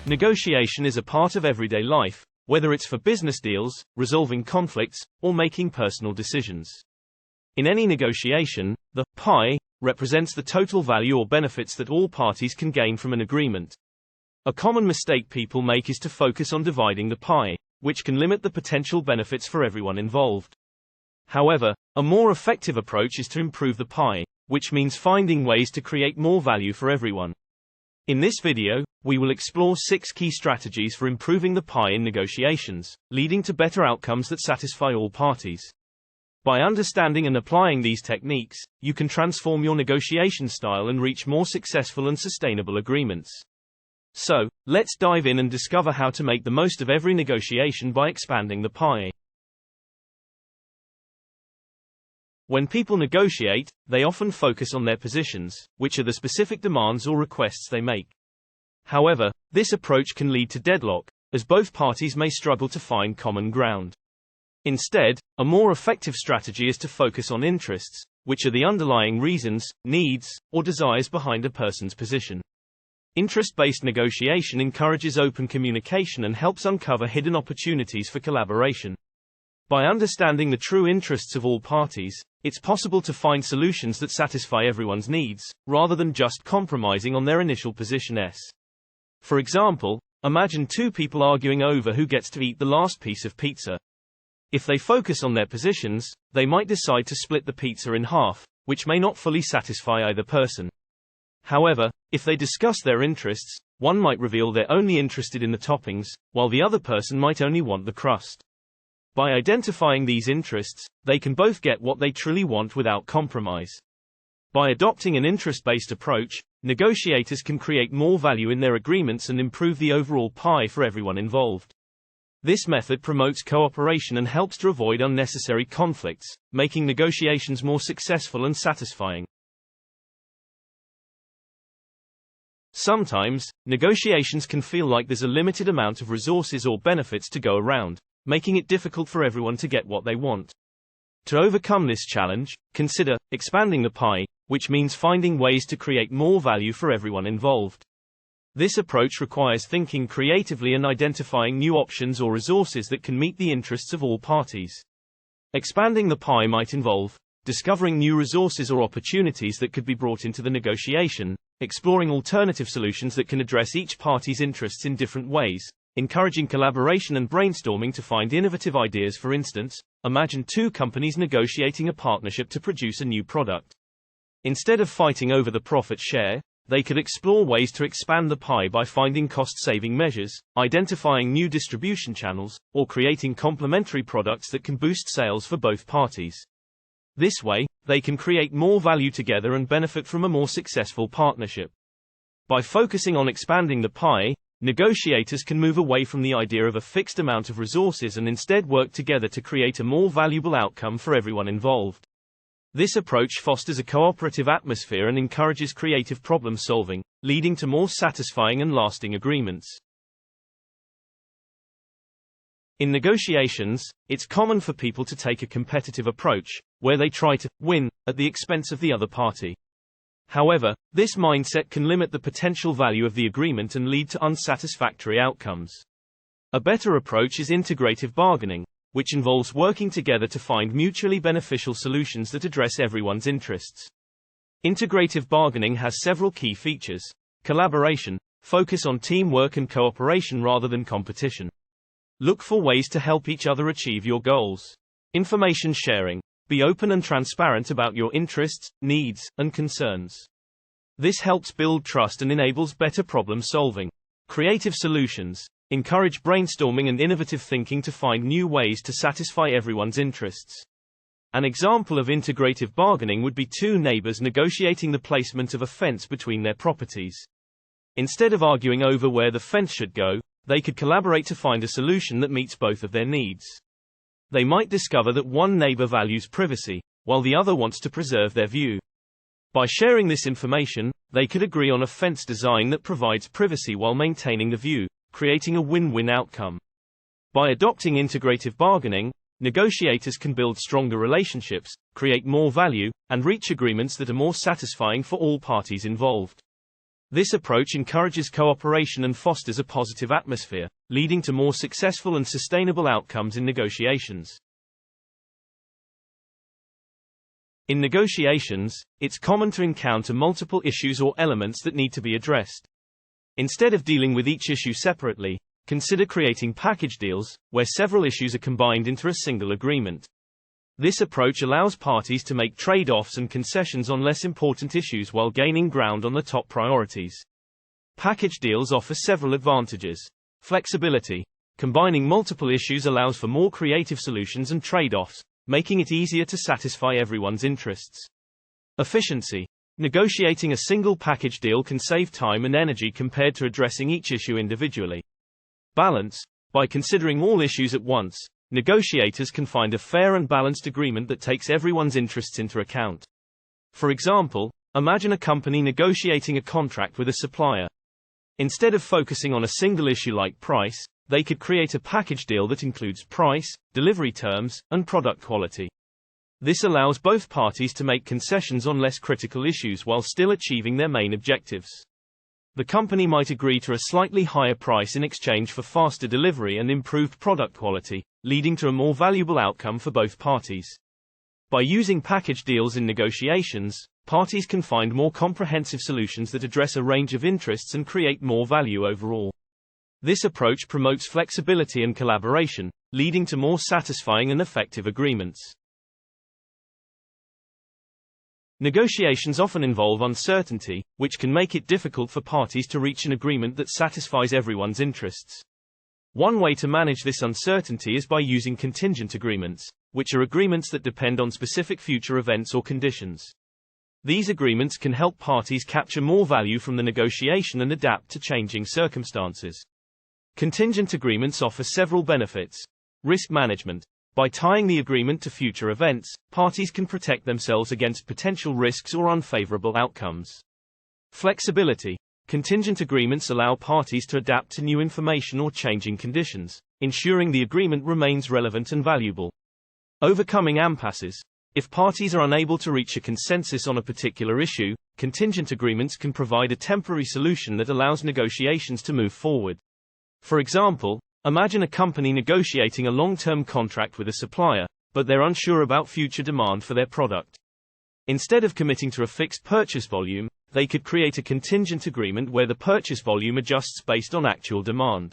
Negotiation is a part of everyday life, whether it's for business deals, resolving conflicts, or making personal decisions. In any negotiation, the pie represents the total value or benefits that all parties can gain from an agreement. A common mistake people make is to focus on dividing the pie, which can limit the potential benefits for everyone involved. However, a more effective approach is to improve the pie, which means finding ways to create more value for everyone. In this video, we will explore 6 key strategies for improving the pie in negotiations, leading to better outcomes that satisfy all parties. By understanding and applying these techniques, you can transform your negotiation style and reach more successful and sustainable agreements. So, let's dive in and discover how to make the most of every negotiation by expanding the pie. When people negotiate, they often focus on their positions, which are the specific demands or requests they make. However, this approach can lead to deadlock, as both parties may struggle to find common ground. Instead, a more effective strategy is to focus on interests, which are the underlying reasons, needs, or desires behind a person's position. Interest-based negotiation encourages open communication and helps uncover hidden opportunities for collaboration. By understanding the true interests of all parties, it's possible to find solutions that satisfy everyone's needs, rather than just compromising on their initial positions. For example, imagine 2 people arguing over who gets to eat the last piece of pizza. If they focus on their positions, they might decide to split the pizza in half, which may not fully satisfy either person. However, if they discuss their interests, one might reveal they're only interested in the toppings, while the other person might only want the crust. By identifying these interests, they can both get what they truly want without compromise. By adopting an interest-based approach, negotiators can create more value in their agreements and improve the overall pie for everyone involved. This method promotes cooperation and helps to avoid unnecessary conflicts, making negotiations more successful and satisfying. Sometimes, negotiations can feel like there's a limited amount of resources or benefits to go around, making it difficult for everyone to get what they want. To overcome this challenge, consider expanding the pie, which means finding ways to create more value for everyone involved. This approach requires thinking creatively and identifying new options or resources that can meet the interests of all parties. Expanding the pie might involve discovering new resources or opportunities that could be brought into the negotiation, exploring alternative solutions that can address each party's interests in different ways, encouraging collaboration and brainstorming to find innovative ideas. For instance, imagine 2 companies negotiating a partnership to produce a new product. Instead of fighting over the profit share, they could explore ways to expand the pie by finding cost-saving measures, identifying new distribution channels, or creating complementary products that can boost sales for both parties. This way, they can create more value together and benefit from a more successful partnership. By focusing on expanding the pie, negotiators can move away from the idea of a fixed amount of resources and instead work together to create a more valuable outcome for everyone involved. This approach fosters a cooperative atmosphere and encourages creative problem solving, leading to more satisfying and lasting agreements. In negotiations, it's common for people to take a competitive approach, where they try to win at the expense of the other party. However, this mindset can limit the potential value of the agreement and lead to unsatisfactory outcomes. A better approach is integrative bargaining, which involves working together to find mutually beneficial solutions that address everyone's interests. Integrative bargaining has several key features: collaboration, focus on teamwork and cooperation rather than competition. Look for ways to help each other achieve your goals. Information sharing. Be open and transparent about your interests, needs, and concerns. This helps build trust and enables better problem solving. Creative solutions. Encourage brainstorming and innovative thinking to find new ways to satisfy everyone's interests. An example of integrative bargaining would be 2 neighbors negotiating the placement of a fence between their properties. Instead of arguing over where the fence should go, they could collaborate to find a solution that meets both of their needs. They might discover that one neighbor values privacy, while the other wants to preserve their view. By sharing this information, they could agree on a fence design that provides privacy while maintaining the view, creating a win-win outcome. By adopting integrative bargaining, negotiators can build stronger relationships, create more value, and reach agreements that are more satisfying for all parties involved. This approach encourages cooperation and fosters a positive atmosphere, leading to more successful and sustainable outcomes in negotiations. In negotiations, it's common to encounter multiple issues or elements that need to be addressed. Instead of dealing with each issue separately, consider creating package deals, where several issues are combined into a single agreement. This approach allows parties to make trade-offs and concessions on less important issues while gaining ground on the top priorities. Package deals offer several advantages. Flexibility. Combining multiple issues allows for more creative solutions and trade-offs, making it easier to satisfy everyone's interests. Efficiency. Negotiating a single package deal can save time and energy compared to addressing each issue individually. Balance. By considering all issues at once, negotiators can find a fair and balanced agreement that takes everyone's interests into account. For example, imagine a company negotiating a contract with a supplier. Instead of focusing on a single issue like price, they could create a package deal that includes price, delivery terms, and product quality. This allows both parties to make concessions on less critical issues while still achieving their main objectives. The company might agree to a slightly higher price in exchange for faster delivery and improved product quality, leading to a more valuable outcome for both parties. By using package deals in negotiations, parties can find more comprehensive solutions that address a range of interests and create more value overall. This approach promotes flexibility and collaboration, leading to more satisfying and effective agreements. Negotiations often involve uncertainty, which can make it difficult for parties to reach an agreement that satisfies everyone's interests. One way to manage this uncertainty is by using contingent agreements, which are agreements that depend on specific future events or conditions. These agreements can help parties capture more value from the negotiation and adapt to changing circumstances. Contingent agreements offer several benefits. Risk management. By tying the agreement to future events, parties can protect themselves against potential risks or unfavorable outcomes. Flexibility. Contingent agreements allow parties to adapt to new information or changing conditions, ensuring the agreement remains relevant and valuable. Overcoming impasses. If parties are unable to reach a consensus on a particular issue, contingent agreements can provide a temporary solution that allows negotiations to move forward. For example, imagine a company negotiating a long-term contract with a supplier, but they're unsure about future demand for their product. Instead of committing to a fixed purchase volume, they could create a contingent agreement where the purchase volume adjusts based on actual demand.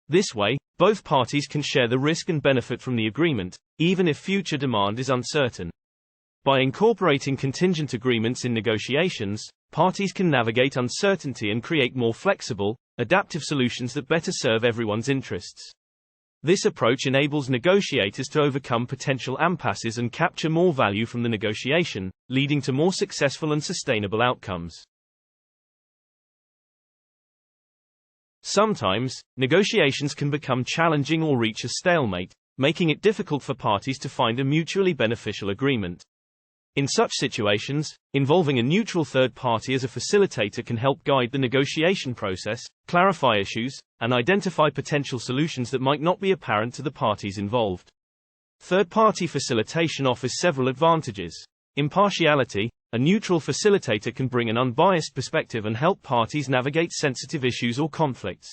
This way, both parties can share the risk and benefit from the agreement, even if future demand is uncertain. By incorporating contingent agreements in negotiations, parties can navigate uncertainty and create more flexible, adaptive solutions that better serve everyone's interests. This approach enables negotiators to overcome potential impasses and capture more value from the negotiation, leading to more successful and sustainable outcomes. Sometimes, negotiations can become challenging or reach a stalemate, making it difficult for parties to find a mutually beneficial agreement. In such situations, involving a neutral third party as a facilitator can help guide the negotiation process, clarify issues, and identify potential solutions that might not be apparent to the parties involved. Third-party facilitation offers several advantages. Impartiality. A neutral facilitator can bring an unbiased perspective and help parties navigate sensitive issues or conflicts.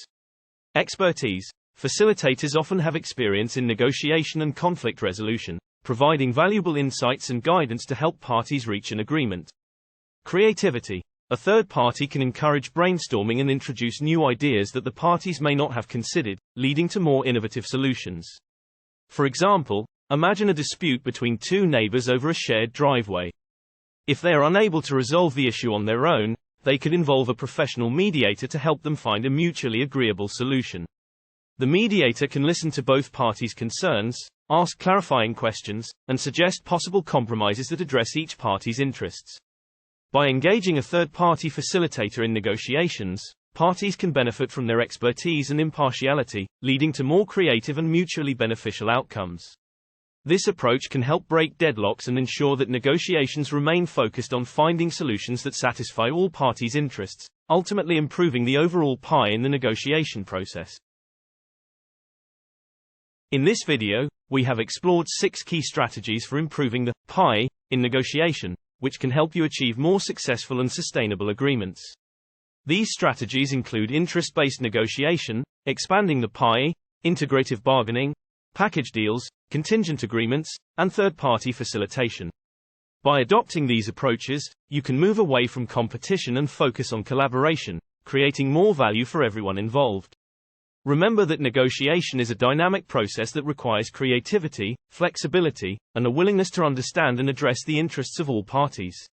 Expertise. Facilitators often have experience in negotiation and conflict resolution, providing valuable insights and guidance to help parties reach an agreement. Creativity. A third party can encourage brainstorming and introduce new ideas that the parties may not have considered, leading to more innovative solutions. For example, imagine a dispute between two neighbors over a shared driveway. If they are unable to resolve the issue on their own, they could involve a professional mediator to help them find a mutually agreeable solution. The mediator can listen to both parties' concerns, ask clarifying questions, and suggest possible compromises that address each party's interests. By engaging a third-party facilitator in negotiations, parties can benefit from their expertise and impartiality, leading to more creative and mutually beneficial outcomes. This approach can help break deadlocks and ensure that negotiations remain focused on finding solutions that satisfy all parties' interests, ultimately improving the overall pie in the negotiation process. In this video, we have explored 6 key strategies for improving the pie in negotiation, which can help you achieve more successful and sustainable agreements. These strategies include interest-based negotiation, expanding the pie, integrative bargaining, package deals, contingent agreements, and third-party facilitation. By adopting these approaches, you can move away from competition and focus on collaboration, creating more value for everyone involved. Remember that negotiation is a dynamic process that requires creativity, flexibility, and a willingness to understand and address the interests of all parties.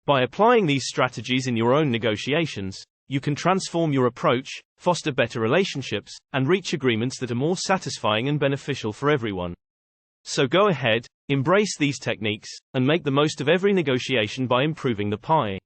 By applying these strategies in your own negotiations, you can transform your approach, foster better relationships, and reach agreements that are more satisfying and beneficial for everyone. So go ahead, embrace these techniques, and make the most of every negotiation by improving the pie.